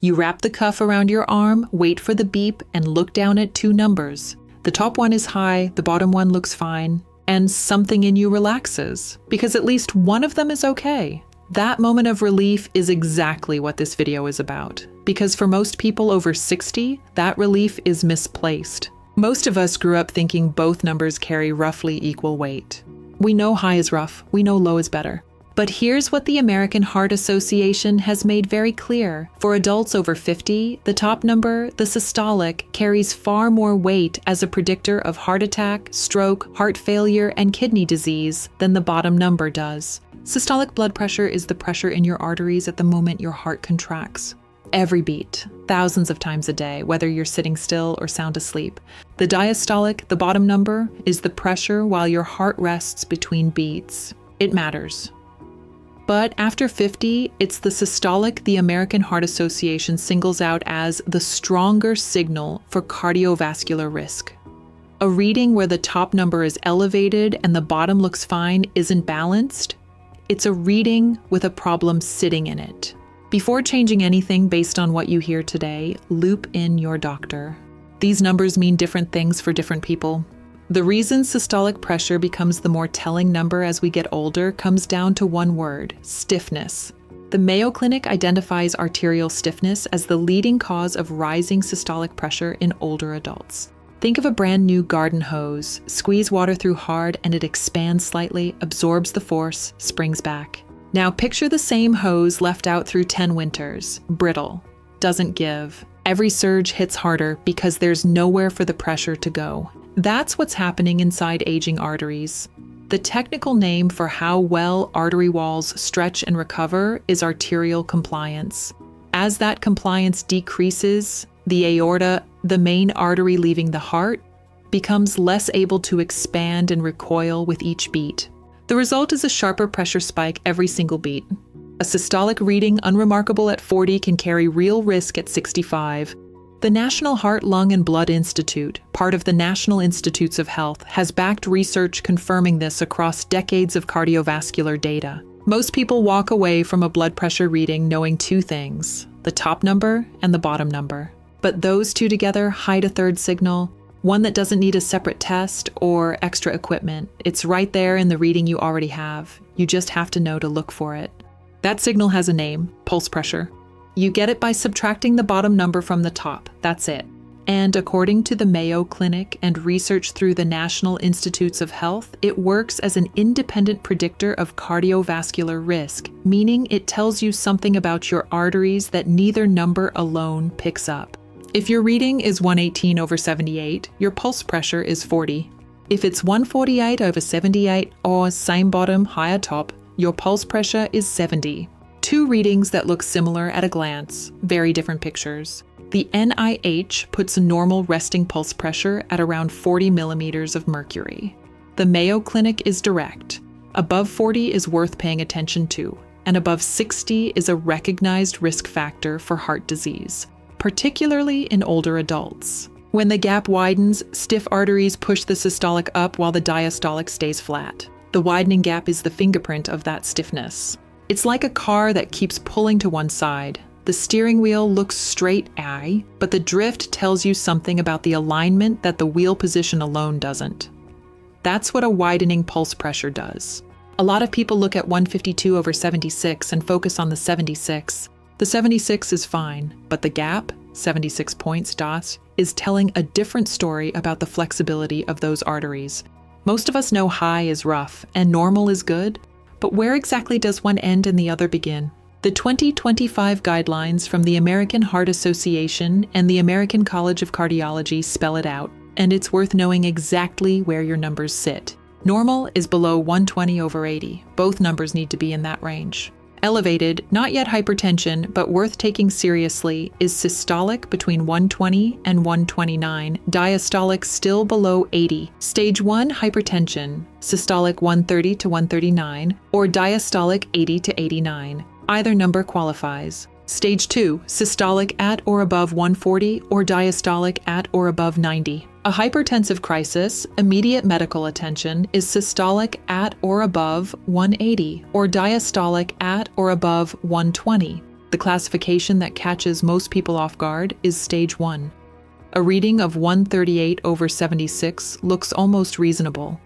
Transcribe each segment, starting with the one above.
You wrap the cuff around your arm, wait for the beep, and look down at two numbers. The top one is high, the bottom one looks fine, and something in you relaxes, because at least one of them is okay. That moment of relief is exactly what this video is about, because for most people over 60, that relief is misplaced. Most of us grew up thinking both numbers carry roughly equal weight. We know high is rough, we know low is better. But here's what the American Heart Association has made very clear. For adults over 50, the top number, the systolic, carries far more weight as a predictor of heart attack, stroke, heart failure, and kidney disease than the bottom number does. Systolic blood pressure is the pressure in your arteries at the moment your heart contracts. Every beat, thousands of times a day, whether you're sitting still or sound asleep. The diastolic, the bottom number, is the pressure while your heart rests between beats. It matters. But after 50, it's the systolic the American Heart Association singles out as the stronger signal for cardiovascular risk. A reading where the top number is elevated and the bottom looks fine isn't balanced. It's a reading with a problem sitting in it. Before changing anything based on what you hear today, loop in your doctor. These numbers mean different things for different people. The reason systolic pressure becomes the more telling number as we get older comes down to one word: stiffness. The Mayo Clinic identifies arterial stiffness as the leading cause of rising systolic pressure in older adults. Think of a brand new garden hose. Squeeze water through hard and it expands slightly, absorbs the force, springs back. Now picture the same hose left out through 10 winters. Brittle. Doesn't give. Every surge hits harder because there's nowhere for the pressure to go. That's what's happening inside aging arteries. The technical name for how well artery walls stretch and recover is arterial compliance. As that compliance decreases, the aorta, the main artery leaving the heart, becomes less able to expand and recoil with each beat. The result is a sharper pressure spike every single beat. A systolic reading unremarkable at 40 can carry real risk at 65. The National Heart, Lung, and Blood Institute, part of the National Institutes of Health, has backed research confirming this across decades of cardiovascular data. Most people walk away from a blood pressure reading knowing two things: the top number and the bottom number. But those two together hide a third signal, one that doesn't need a separate test or extra equipment. It's right there in the reading you already have. You just have to know to look for it. That signal has a name: pulse pressure. You get it by subtracting the bottom number from the top. That's it. And according to the Mayo Clinic and research through the National Institutes of Health, it works as an independent predictor of cardiovascular risk, meaning it tells you something about your arteries that neither number alone picks up. If your reading is 118/78, your pulse pressure is 40. If it's 148/78 or same bottom, higher top, your pulse pressure is 70. Two readings that look similar at a glance, very different pictures. The NIH puts a normal resting pulse pressure at around 40 millimeters of mercury. The Mayo Clinic is direct. Above 40 is worth paying attention to, and above 60 is a recognized risk factor for heart disease, particularly in older adults. When the gap widens, stiff arteries push the systolic up while the diastolic stays flat. The widening gap is the fingerprint of that stiffness. It's like a car that keeps pulling to one side. The steering wheel looks straight, but the drift tells you something about the alignment that the wheel position alone doesn't. That's what a widening pulse pressure does. A lot of people look at 152/76 and focus on the 76. The 76 is fine, but the gap, 76 points dots, is telling a different story about the flexibility of those arteries. Most of us know high is rough and normal is good, but where exactly does one end and the other begin? The 2025 guidelines from the American Heart Association and the American College of Cardiology spell it out, and it's worth knowing exactly where your numbers sit. Normal is below 120/80. Both numbers need to be in that range. Elevated, not yet hypertension, but worth taking seriously, is systolic between 120 and 129, diastolic still below 80. Stage 1 hypertension, systolic 130 to 139, or diastolic 80 to 89. Either number qualifies. Stage 2, systolic at or above 140 or diastolic at or above 90. A hypertensive crisis, immediate medical attention, is systolic at or above 180 or diastolic at or above 120. The classification that catches most people off guard is stage 1. A reading of 138/76 looks almost reasonable,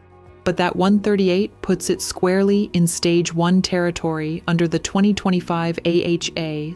but that 138 puts it squarely in stage 1 territory under the 2025 AHA/ACC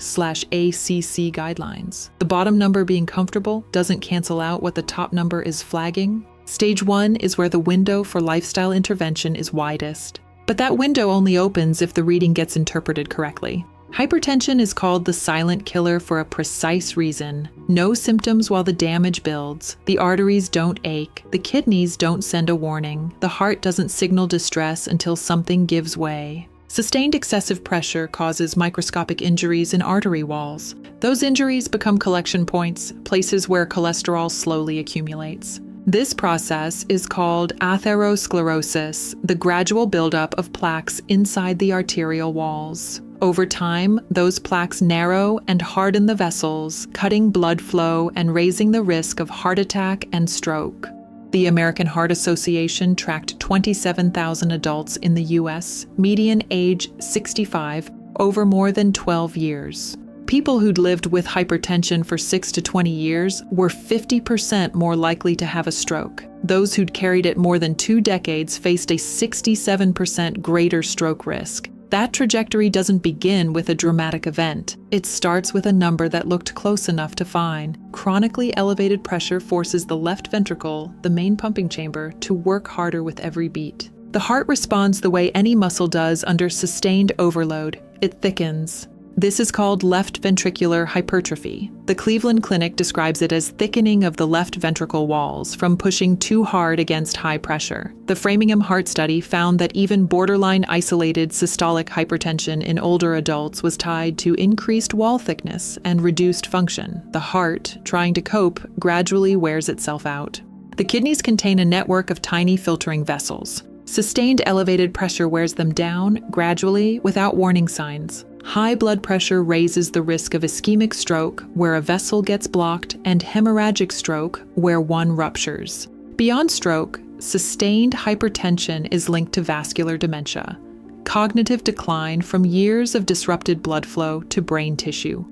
guidelines. The bottom number being comfortable doesn't cancel out what the top number is flagging. Stage 1 is where the window for lifestyle intervention is widest, but that window only opens if the reading gets interpreted correctly. Hypertension is called the silent killer for a precise reason. No symptoms while the damage builds. The arteries don't ache. The kidneys don't send a warning. The heart doesn't signal distress until something gives way. Sustained excessive pressure causes microscopic injuries in artery walls. Those injuries become collection points, places where cholesterol slowly accumulates. This process is called atherosclerosis, the gradual buildup of plaques inside the arterial walls. Over time, those plaques narrow and harden the vessels, cutting blood flow and raising the risk of heart attack and stroke. The American Heart Association tracked 27,000 adults in the U.S., median age 65, over more than 12 years. People who'd lived with hypertension for 6 to 20 years were 50% more likely to have a stroke. Those who'd carried it more than 2 decades faced a 67% greater stroke risk. That trajectory doesn't begin with a dramatic event. It starts with a number that looked close enough to fine. Chronically elevated pressure forces the left ventricle, the main pumping chamber, to work harder with every beat. The heart responds the way any muscle does under sustained overload. It thickens. This is called left ventricular hypertrophy. The Cleveland Clinic describes it as thickening of the left ventricle walls from pushing too hard against high pressure. The Framingham Heart Study found that even borderline isolated systolic hypertension in older adults was tied to increased wall thickness and reduced function. The heart, trying to cope, gradually wears itself out. The kidneys contain a network of tiny filtering vessels. Sustained elevated pressure wears them down, gradually, without warning signs. High blood pressure raises the risk of ischemic stroke, where a vessel gets blocked, and hemorrhagic stroke, where one ruptures. Beyond stroke, sustained hypertension is linked to vascular dementia, cognitive decline from years of disrupted blood flow to brain tissue.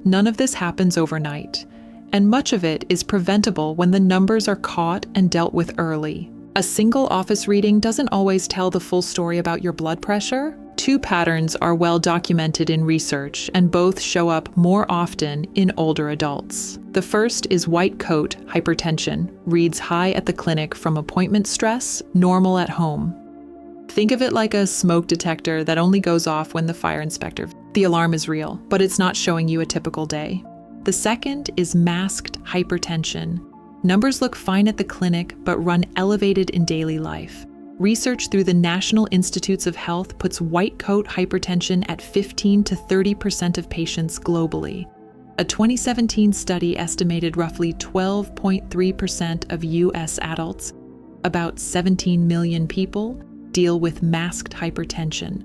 None of this happens overnight, and much of it is preventable when the numbers are caught and dealt with early. A single office reading doesn't always tell the full story about your blood pressure. 2 patterns are well documented in research, and both show up more often in older adults. The first is white coat hypertension, reads high at the clinic from appointment stress, normal at home. Think of it like a smoke detector that only goes off when the fire inspector. The alarm is real, but it's not showing you a typical day. The second is masked hypertension. Numbers look fine at the clinic, but run elevated in daily life. Research through the National Institutes of Health puts white coat hypertension at 15 to 30% of patients globally. A 2017 study estimated roughly 12.3% of U.S. adults, about 17 million people, deal with masked hypertension.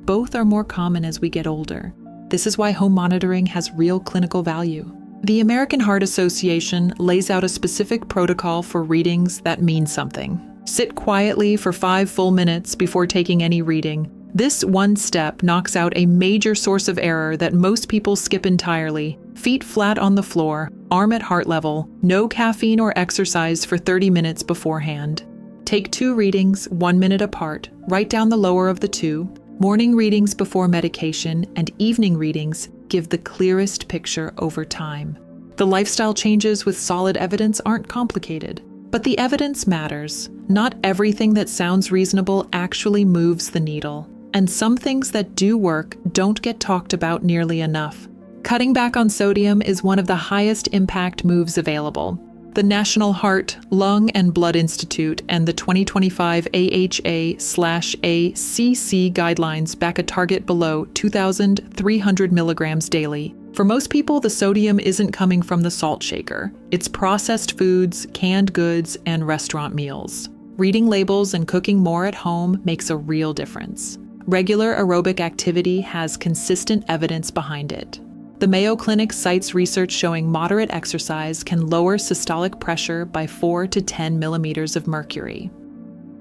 Both are more common as we get older. This is why home monitoring has real clinical value. The American Heart Association lays out a specific protocol for readings that mean something. Sit quietly for 5 full minutes before taking any reading. This one step knocks out a major source of error that most people skip entirely. Feet flat on the floor, arm at heart level, no caffeine or exercise for 30 minutes beforehand. Take 2 readings, 1 minute apart. Write down the lower of the 2. Morning readings before medication and evening readings give the clearest picture over time. The lifestyle changes with solid evidence aren't complicated, but the evidence matters. Not everything that sounds reasonable actually moves the needle, and some things that do work don't get talked about nearly enough. Cutting back on sodium is one of the highest impact moves available. The National Heart, Lung, and Blood Institute and the 2025 AHA/ACC guidelines back a target below 2,300 milligrams daily. For most people, the sodium isn't coming from the salt shaker. It's processed foods, canned goods, and restaurant meals. Reading labels and cooking more at home makes a real difference. Regular aerobic activity has consistent evidence behind it. The Mayo Clinic cites research showing moderate exercise can lower systolic pressure by 4 to 10 millimeters of mercury.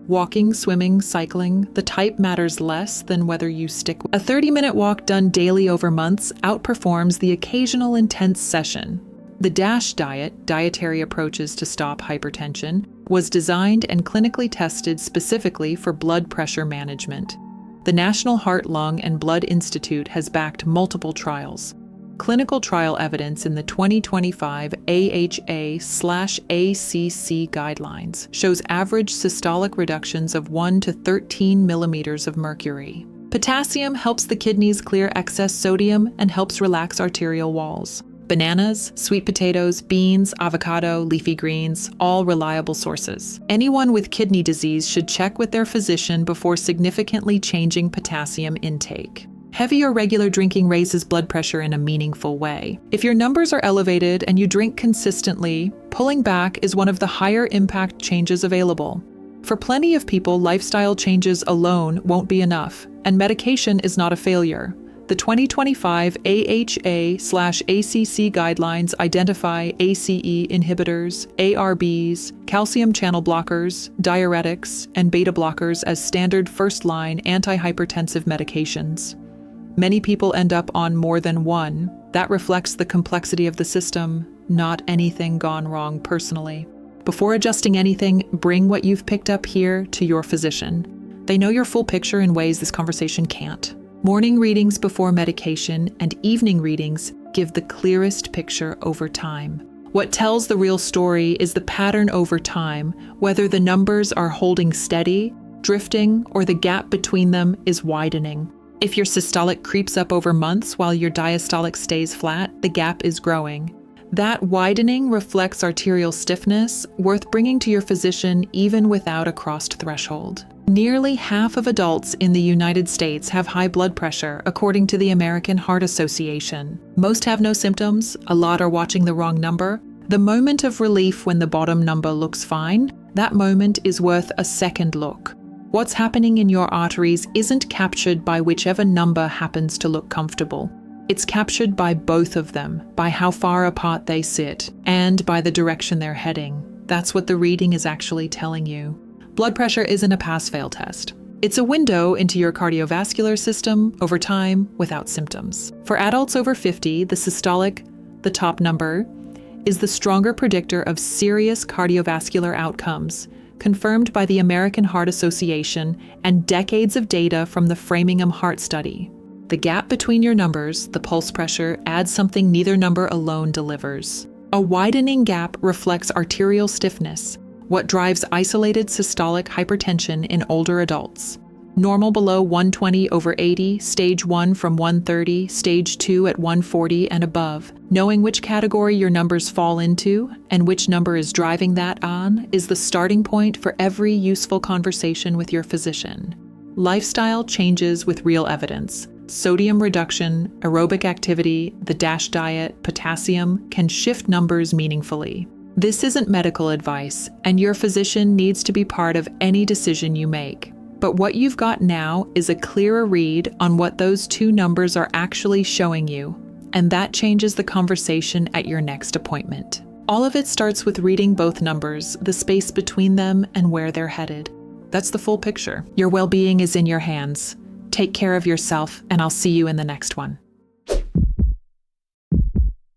Walking, swimming, cycling, the type matters less than whether you stick with. A 30-minute walk done daily over months outperforms the occasional intense session. The DASH diet, dietary approaches to stop hypertension, was designed and clinically tested specifically for blood pressure management. The National Heart, Lung, and Blood Institute has backed multiple trials. Clinical trial evidence in the 2025 AHA/ACC guidelines shows average systolic reductions of 1 to 13 millimeters of mercury. Potassium helps the kidneys clear excess sodium and helps relax arterial walls. Bananas, sweet potatoes, beans, avocado, leafy greens, all reliable sources. Anyone with kidney disease should check with their physician before significantly changing potassium intake. Heavy or regular drinking raises blood pressure in a meaningful way. If your numbers are elevated and you drink consistently, pulling back is one of the higher impact changes available. For plenty of people, lifestyle changes alone won't be enough, and medication is not a failure. The 2025 AHA/ACC guidelines identify ACE inhibitors, ARBs, calcium channel blockers, diuretics, and beta blockers as standard first-line antihypertensive medications. Many people end up on more than one. That reflects the complexity of the system, not anything gone wrong personally. Before adjusting anything, bring what you've picked up here to your physician. They know your full picture in ways this conversation can't. Morning readings before medication and evening readings give the clearest picture over time. What tells the real story is the pattern over time, whether the numbers are holding steady, drifting, or the gap between them is widening. If your systolic creeps up over months while your diastolic stays flat, the gap is growing. That widening reflects arterial stiffness, worth bringing to your physician even without a crossed threshold. Nearly half of adults in the United States have high blood pressure, according to the American Heart Association. Most have no symptoms, a lot are watching the wrong number. The moment of relief when the bottom number looks fine, that moment is worth a second look. What's happening in your arteries isn't captured by whichever number happens to look comfortable. It's captured by both of them, by how far apart they sit, and by the direction they're heading. That's what the reading is actually telling you. Blood pressure isn't a pass-fail test. It's a window into your cardiovascular system over time without symptoms. For adults over 50, the systolic, the top number, is the stronger predictor of serious cardiovascular outcomes, confirmed by the American Heart Association and decades of data from the Framingham Heart Study. The gap between your numbers, the pulse pressure, adds something neither number alone delivers. A widening gap reflects arterial stiffness, what drives isolated systolic hypertension in older adults. Normal below 120/80, stage 1 from 130, stage 2 at 140 and above. Knowing which category your numbers fall into and which number is driving that on is the starting point for every useful conversation with your physician. Lifestyle changes with real evidence. Sodium reduction, aerobic activity, the DASH diet, potassium can shift numbers meaningfully. This isn't medical advice, and your physician needs to be part of any decision you make. But what you've got now is a clearer read on what those two numbers are actually showing you, and that changes the conversation at your next appointment. All of it starts with reading both numbers, the space between them, and where they're headed. That's the full picture. Your well-being is in your hands. Take care of yourself, and I'll see you in the next one.